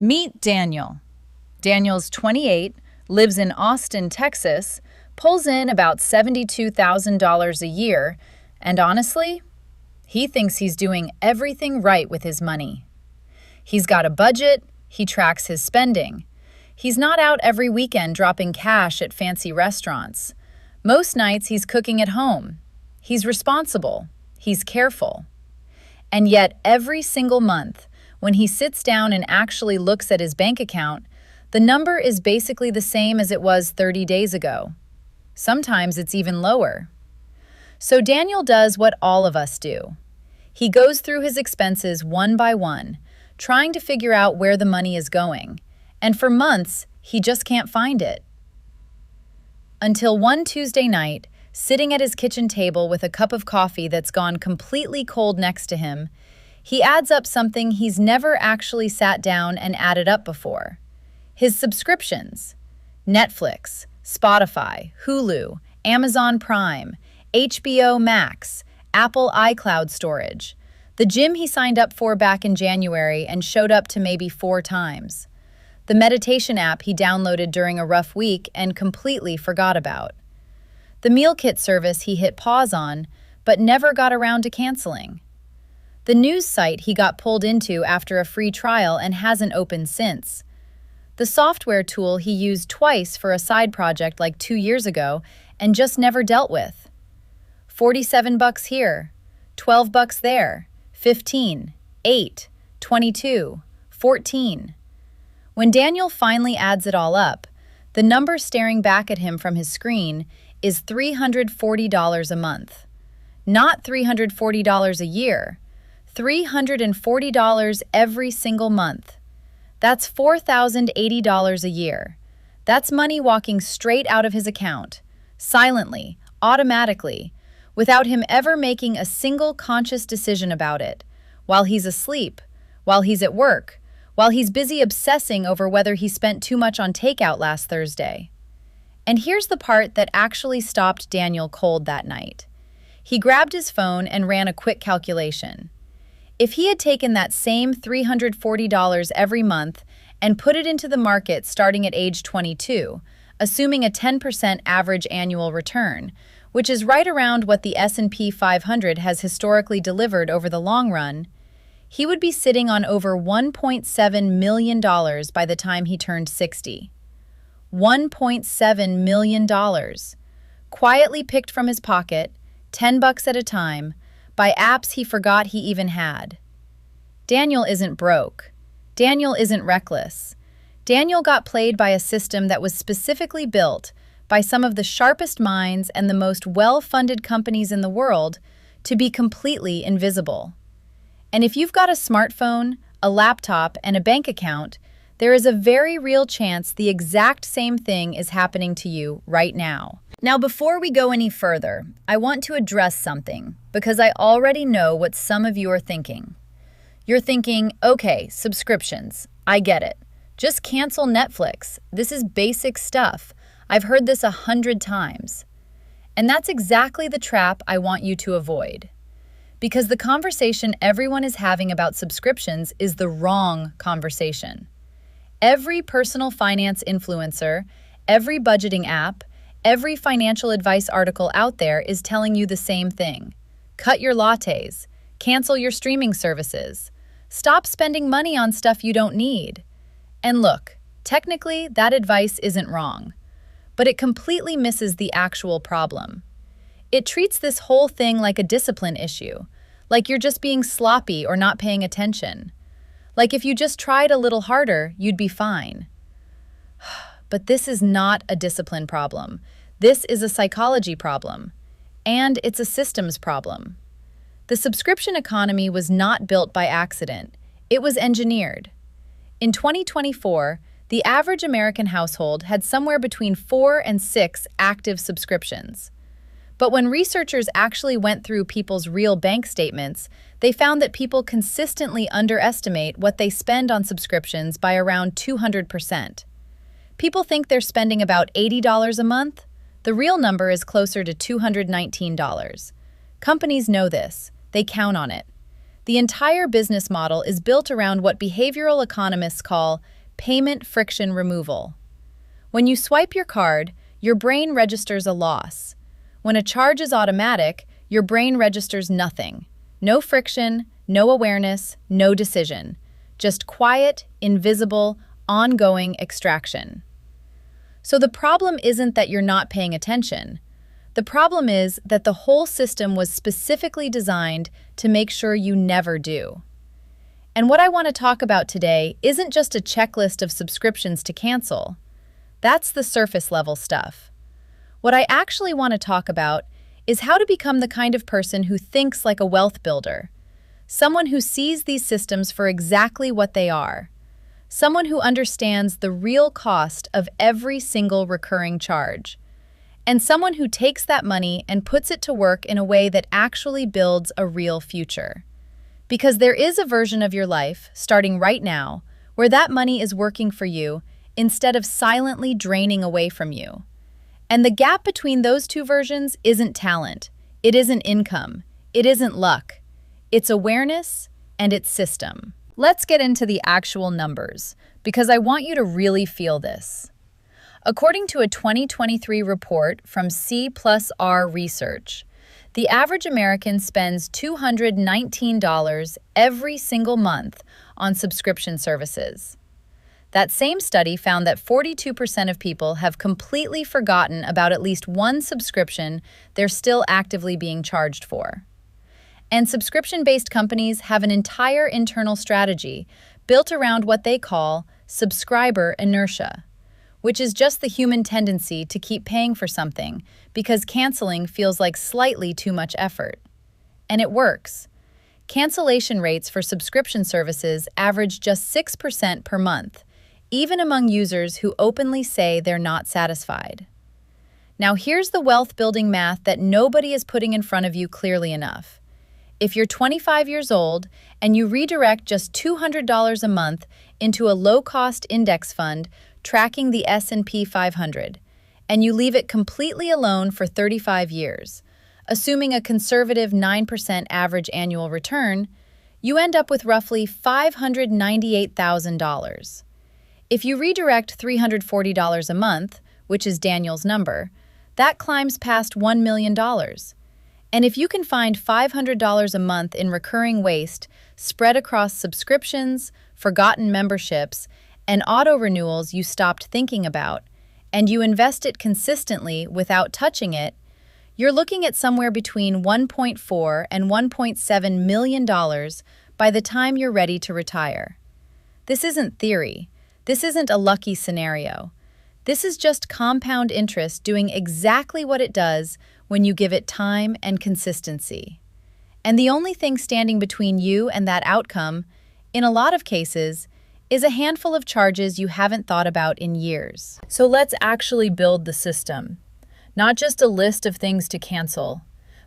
Meet Daniel. Daniel's 28, lives in Austin, Texas, pulls in about $72,000 a year, and honestly, he thinks he's doing everything right with his money. He's got a budget, he tracks his spending. He's not out every weekend dropping cash at fancy restaurants. Most nights he's cooking at home. He's responsible. He's careful. And yet, every single month, when he sits down and actually looks at his bank account, the number is basically the same as it was 30 days ago. Sometimes it's even lower. So Daniel does what all of us do. He goes through his expenses one by one, trying to figure out where the money is going. And for months, he just can't find it. Until one Tuesday night, sitting at his kitchen table with a cup of coffee that's gone completely cold next to him, he adds up something he's never actually sat down and added up before. His subscriptions: Netflix, Spotify, Hulu, Amazon Prime, HBO Max, Apple iCloud storage, the gym he signed up for back in January and showed up to maybe 4 times, the meditation app he downloaded during a rough week and completely forgot about, the meal kit service he hit pause on but never got around to canceling, the news site he got pulled into after a free trial and hasn't opened since, the software tool he used twice for a side project like 2 years ago and just never dealt with. $47 here, $12 there, 15, 8, 22, 14. When Daniel finally adds it all up, the number staring back at him from his screen is $340 a month. Not $340 a year, $340 every single month. That's $4,080 a year. That's money walking straight out of his account, silently, automatically, without him ever making a single conscious decision about it, while he's asleep, while he's at work, while he's busy obsessing over whether he spent too much on takeout last Thursday. And here's the part that actually stopped Daniel cold that night. He grabbed his phone and ran a quick calculation. If he had taken that same $340 every month and put it into the market starting at age 22, assuming a 10% average annual return, which is right around what the S&P 500 has historically delivered over the long run, he would be sitting on over $1.7 million by the time he turned 60. $1.7 million. Quietly picked from his pocket, $10 at a time, by apps he forgot he even had. Daniel isn't broke. Daniel isn't reckless. Daniel got played by a system that was specifically built by some of the sharpest minds and the most well-funded companies in the world to be completely invisible. And if you've got a smartphone, a laptop, and a bank account, there is a very real chance the exact same thing is happening to you right now. Now, before we go any further, I want to address something because I already know what some of you are thinking. You're thinking, okay, subscriptions, I get it. Just cancel Netflix. This is basic stuff. I've heard this 100 times. And that's exactly the trap I want you to avoid. Because the conversation everyone is having about subscriptions is the wrong conversation. Every personal finance influencer, every budgeting app, every financial advice article out there is telling you the same thing. Cut your lattes. Cancel your streaming services. Stop spending money on stuff you don't need. And look, technically, that advice isn't wrong, but it completely misses the actual problem. It treats this whole thing like a discipline issue, like you're just being sloppy or not paying attention. Like if you just tried a little harder, you'd be fine. But this is not a discipline problem. This is a psychology problem. And it's a systems problem. The subscription economy was not built by accident. It was engineered. In 2024, the average American household had somewhere between 4 and 6 active subscriptions. But when researchers actually went through people's real bank statements, they found that people consistently underestimate what they spend on subscriptions by around 200%. People think they're spending about $80 a month. The real number is closer to $219. Companies know this. They count on it. The entire business model is built around what behavioral economists call payment friction removal. When you swipe your card, your brain registers a loss. When a charge is automatic, your brain registers nothing. No friction, no awareness, no decision. Just quiet, invisible, ongoing extraction. So the problem isn't that you're not paying attention. The problem is that the whole system was specifically designed to make sure you never do. And what I want to talk about today isn't just a checklist of subscriptions to cancel. That's the surface level stuff. What I actually want to talk about is how to become the kind of person who thinks like a wealth builder. Someone who sees these systems for exactly what they are. Someone who understands the real cost of every single recurring charge. And someone who takes that money and puts it to work in a way that actually builds a real future. Because there is a version of your life, starting right now, where that money is working for you instead of silently draining away from you. And the gap between those two versions isn't talent, it isn't income, it isn't luck. It's awareness and it's system. Let's get into the actual numbers, because I want you to really feel this. According to a 2023 report from C+R Research, the average American spends $219 every single month on subscription services. That same study found that 42% of people have completely forgotten about at least one subscription they're still actively being charged for. And subscription-based companies have an entire internal strategy built around what they call subscriber inertia, which is just the human tendency to keep paying for something because canceling feels like slightly too much effort. And it works. Cancellation rates for subscription services average just 6% per month, even among users who openly say they're not satisfied. Now here's the wealth-building math that nobody is putting in front of you clearly enough. If you're 25 years old and you redirect just $200 a month into a low-cost index fund tracking the S&P 500, and you leave it completely alone for 35 years, assuming a conservative 9% average annual return, you end up with roughly $598,000. If you redirect $340 a month, which is Daniel's number, that climbs past $1 million. And if you can find $500 a month in recurring waste spread across subscriptions, forgotten memberships, and auto-renewals you stopped thinking about, and you invest it consistently without touching it, you're looking at somewhere between $1.4 and $1.7 million by the time you're ready to retire. This isn't theory. This isn't a lucky scenario. This is just compound interest doing exactly what it does when you give it time and consistency. And the only thing standing between you and that outcome, in a lot of cases, is a handful of charges you haven't thought about in years. So let's actually build the system. Not just a list of things to cancel,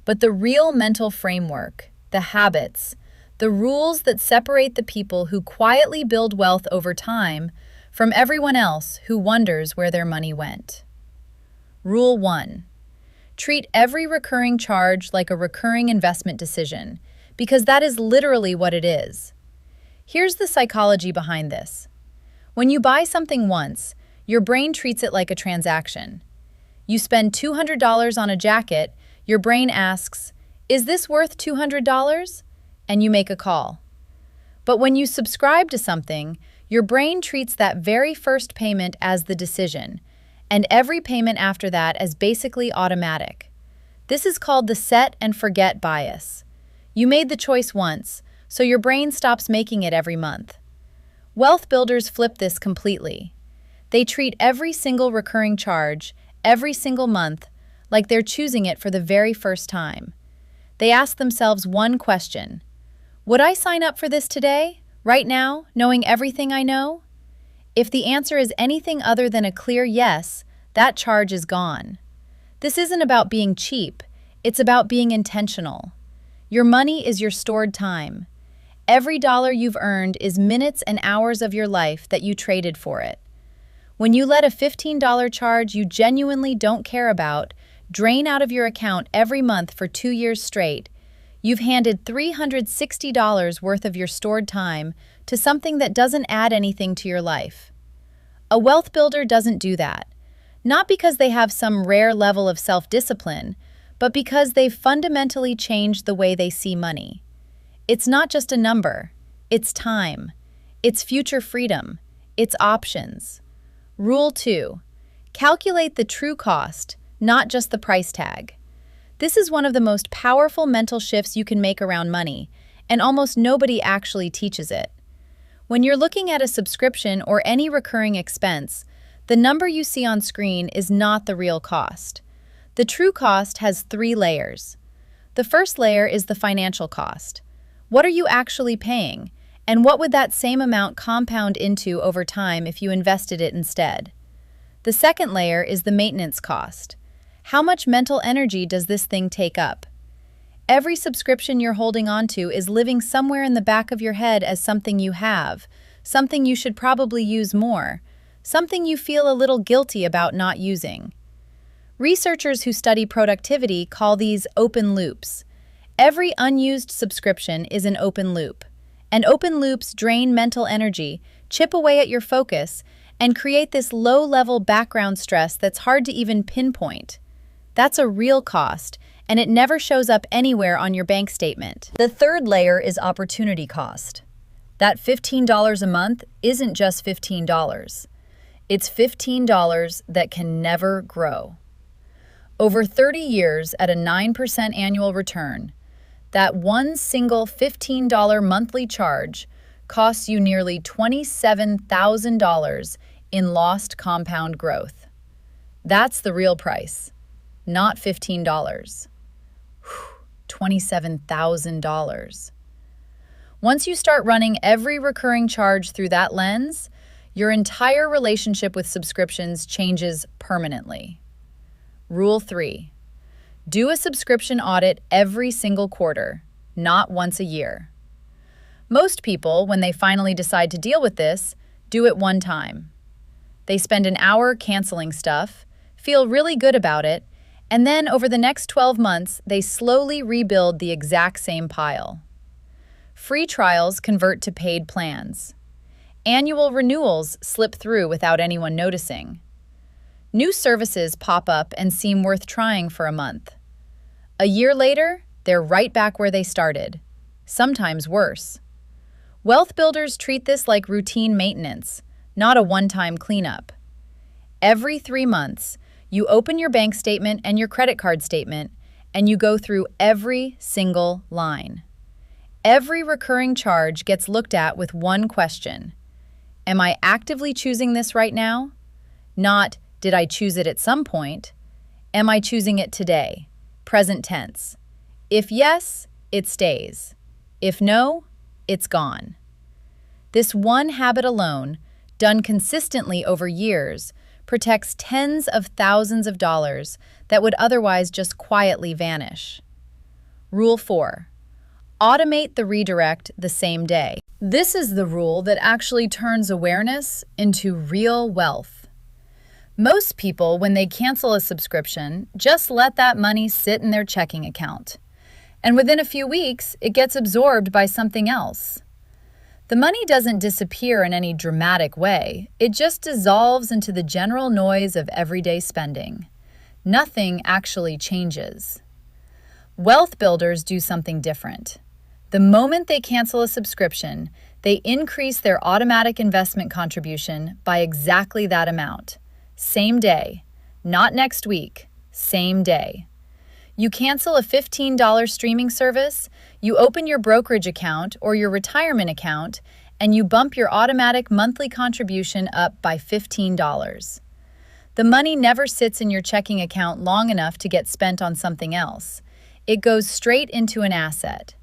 but the real mental framework, the habits, the rules that separate the people who quietly build wealth over time from everyone else who wonders where their money went. Rule 1. Treat every recurring charge like a recurring investment decision, because that is literally what it is. Here's the psychology behind this. When you buy something once, your brain treats it like a transaction. You spend $200 on a jacket, your brain asks, "Is this worth $200?" And you make a call. But when you subscribe to something, your brain treats that very first payment as the decision, and every payment after that as basically automatic. This is called the set and forget bias. You made the choice once, so your brain stops making it every month. Wealth builders flip this completely. They treat every single recurring charge, every single month, like they're choosing it for the very first time. They ask themselves one question: would I sign up for this today? Right now, knowing everything I know? If the answer is anything other than a clear yes, that charge is gone. This isn't about being cheap, it's about being intentional. Your money is your stored time. Every dollar you've earned is minutes and hours of your life that you traded for it. When you let a $15 charge you genuinely don't care about drain out of your account every month for 2 years straight, You've handed $360 worth of your stored time to something that doesn't add anything to your life. A wealth builder doesn't do that, not because they have some rare level of self-discipline, but because they've fundamentally changed the way they see money. It's not just a number, it's time, it's future freedom, it's options. Rule 2. Calculate the true cost, not just the price tag. This is one of the most powerful mental shifts you can make around money, and almost nobody actually teaches it. When you're looking at a subscription or any recurring expense, the number you see on screen is not the real cost. The true cost has 3 layers. The first layer is the financial cost. What are you actually paying? And what would that same amount compound into over time if you invested it instead? The second layer is the maintenance cost. How much mental energy does this thing take up? Every subscription you're holding onto is living somewhere in the back of your head as something you have, something you should probably use more, something you feel a little guilty about not using. Researchers who study productivity call these open loops. Every unused subscription is an open loop. And open loops drain mental energy, chip away at your focus, and create this low-level background stress that's hard to even pinpoint. That's a real cost, and it never shows up anywhere on your bank statement. The third layer is opportunity cost. That $15 a month isn't just $15. It's $15 that can never grow. Over 30 years at a 9% annual return, that one single $15 monthly charge costs you nearly $27,000 in lost compound growth. That's the real price, not $15. $27,000. Once you start running every recurring charge through that lens, your entire relationship with subscriptions changes permanently. Rule 3. Do a subscription audit every single quarter, not once a year. Most people, when they finally decide to deal with this, do it one time. They spend an hour canceling stuff, feel really good about it, and then over the next 12 months, they slowly rebuild the exact same pile. Free trials convert to paid plans. Annual renewals slip through without anyone noticing. New services pop up and seem worth trying for a month. A year later, they're right back where they started, sometimes worse. Wealth builders treat this like routine maintenance, not a one-time cleanup. Every 3 months, you open your bank statement and your credit card statement, and you go through every single line. Every recurring charge gets looked at with one question. Am I actively choosing this right now? Not, did I choose it at some point? Am I choosing it today? Present tense. If yes, it stays. If no, it's gone. This one habit alone, done consistently over years, protects tens of thousands of dollars that would otherwise just quietly vanish. Rule 4. Automate the redirect the same day. This is the rule that actually turns awareness into real wealth. Most people, when they cancel a subscription, just let that money sit in their checking account. And within a few weeks, it gets absorbed by something else. The money doesn't disappear in any dramatic way. It just dissolves into the general noise of everyday spending. Nothing actually changes. Wealth builders do something different. The moment they cancel a subscription, they increase their automatic investment contribution by exactly that amount. Same day. Not next week. Same day. You cancel a $15 streaming service, you open your brokerage account or your retirement account, and you bump your automatic monthly contribution up by $15. The money never sits in your checking account long enough to get spent on something else. It goes straight into an asset.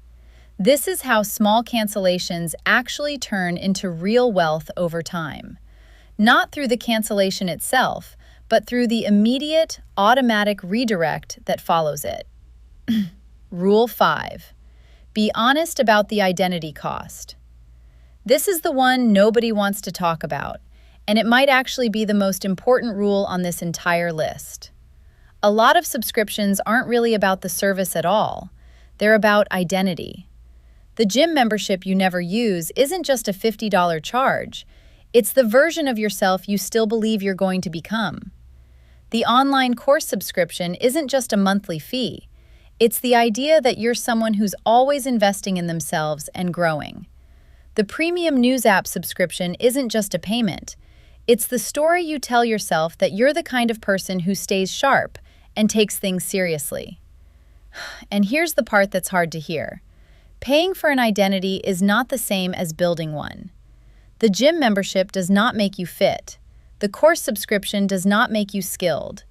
This is how small cancellations actually turn into real wealth over time. Not through the cancellation itself, but through the immediate, automatic redirect that follows it. Rule 5. Be honest about the identity cost. This is the one nobody wants to talk about, and it might actually be the most important rule on this entire list. A lot of subscriptions aren't really about the service at all. They're about identity. The gym membership you never use isn't just a $50 charge. It's the version of yourself you still believe you're going to become. The online course subscription isn't just a monthly fee. It's the idea that you're someone who's always investing in themselves and growing. The premium news app subscription isn't just a payment. It's the story you tell yourself that you're the kind of person who stays sharp and takes things seriously. And here's the part that's hard to hear. Paying for an identity is not the same as building one. The gym membership does not make you fit. The course subscription does not make you skilled.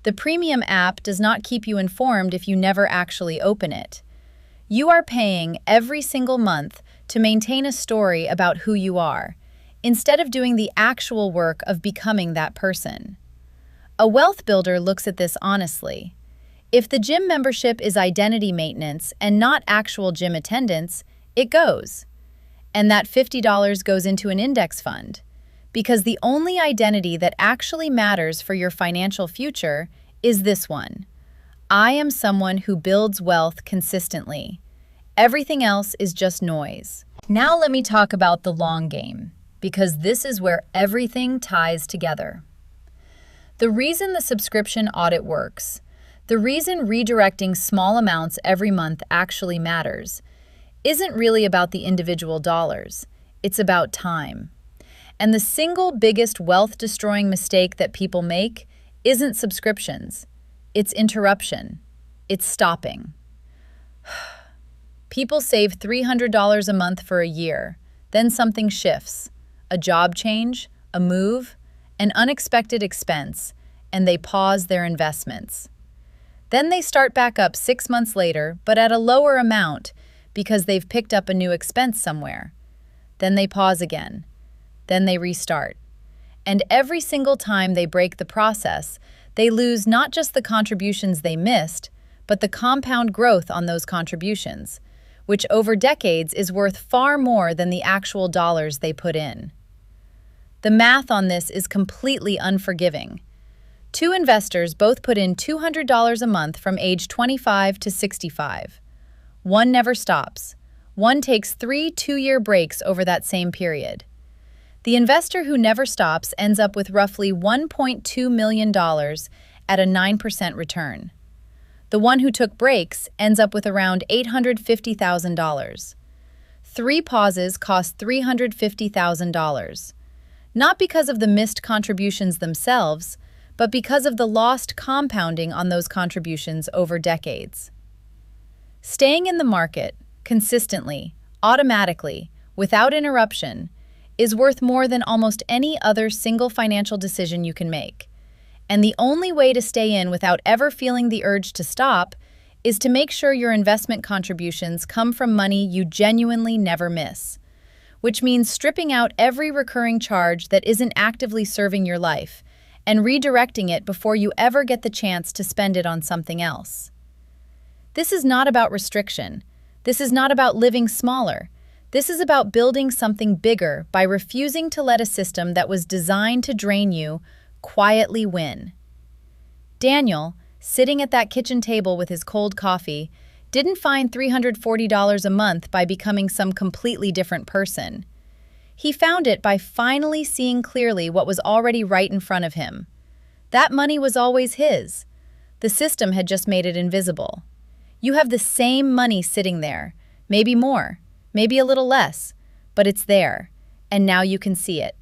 The premium app does not keep you informed if you never actually open it. You are paying every single month to maintain a story about who you are, instead of doing the actual work of becoming that person. A wealth builder looks at this honestly. If the gym membership is identity maintenance and not actual gym attendance, it goes. And that $50 goes into an index fund. Because the only identity that actually matters for your financial future is this one. I am someone who builds wealth consistently. Everything else is just noise. Now let me talk about the long game, because this is where everything ties together. The reason the subscription audit works, the reason redirecting small amounts every month actually matters, isn't really about the individual dollars. It's about time. And the single biggest wealth-destroying mistake that people make isn't subscriptions. It's interruption. It's stopping. People save $300 a month for a year. Then something shifts. A job change, a move, an unexpected expense, and they pause their investments. Then they start back up 6 months later, but at a lower amount because they've picked up a new expense somewhere. Then they pause again. Then they restart. And every single time they break the process, they lose not just the contributions they missed, but the compound growth on those contributions, which over decades is worth far more than the actual dollars they put in. The math on this is completely unforgiving. Two investors both put in $200 a month from age 25 to 65. One never stops. One takes 3 two-year breaks over that same period. The investor who never stops ends up with roughly $1.2 million at a 9% return. The one who took breaks ends up with around $850,000. 3 pauses cost $350,000. Not because of the missed contributions themselves, but because of the lost compounding on those contributions over decades. Staying in the market, consistently, automatically, without interruption, is worth more than almost any other single financial decision you can make. And the only way to stay in without ever feeling the urge to stop is to make sure your investment contributions come from money you genuinely never miss, which means stripping out every recurring charge that isn't actively serving your life and redirecting it before you ever get the chance to spend it on something else. This is not about restriction. This is not about living smaller. This is about building something bigger by refusing to let a system that was designed to drain you quietly win. Daniel, sitting at that kitchen table with his cold coffee, didn't find $340 a month by becoming some completely different person. He found it by finally seeing clearly what was already right in front of him. That money was always his. The system had just made it invisible. You have the same money sitting there, maybe more, maybe a little less, but it's there, and now you can see it.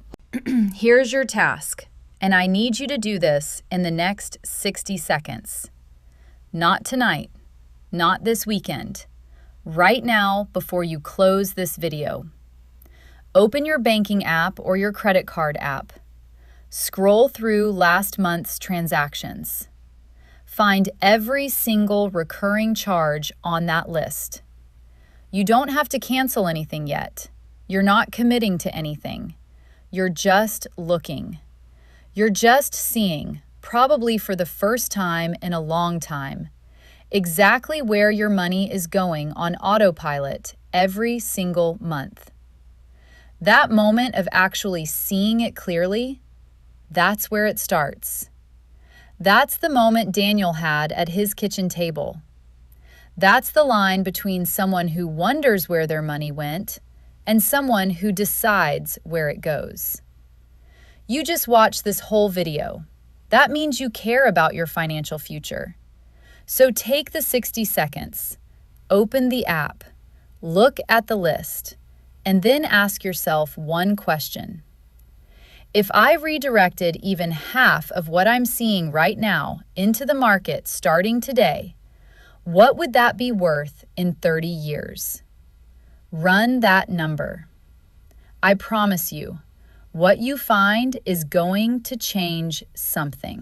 Here's your task, and I need you to do this in the next 60 seconds. Not tonight, not this weekend. Right now, before you close this video. Open your banking app or your credit card app. Scroll through last month's transactions. Find every single recurring charge on that list. You don't have to cancel anything yet. You're not committing to anything. You're just looking. You're just seeing, probably for the first time in a long time, exactly where your money is going on autopilot every single month. That moment of actually seeing it clearly, that's where it starts. That's the moment Daniel had at his kitchen table. That's the line between someone who wonders where their money went and someone who decides where it goes. You just watched this whole video. That means you care about your financial future. So take the 60 seconds, open the app, look at the list, and then ask yourself one question. If I redirected even half of what I'm seeing right now into the market starting today, what would that be worth in 30 years? Run that number. I promise you, what you find is going to change something.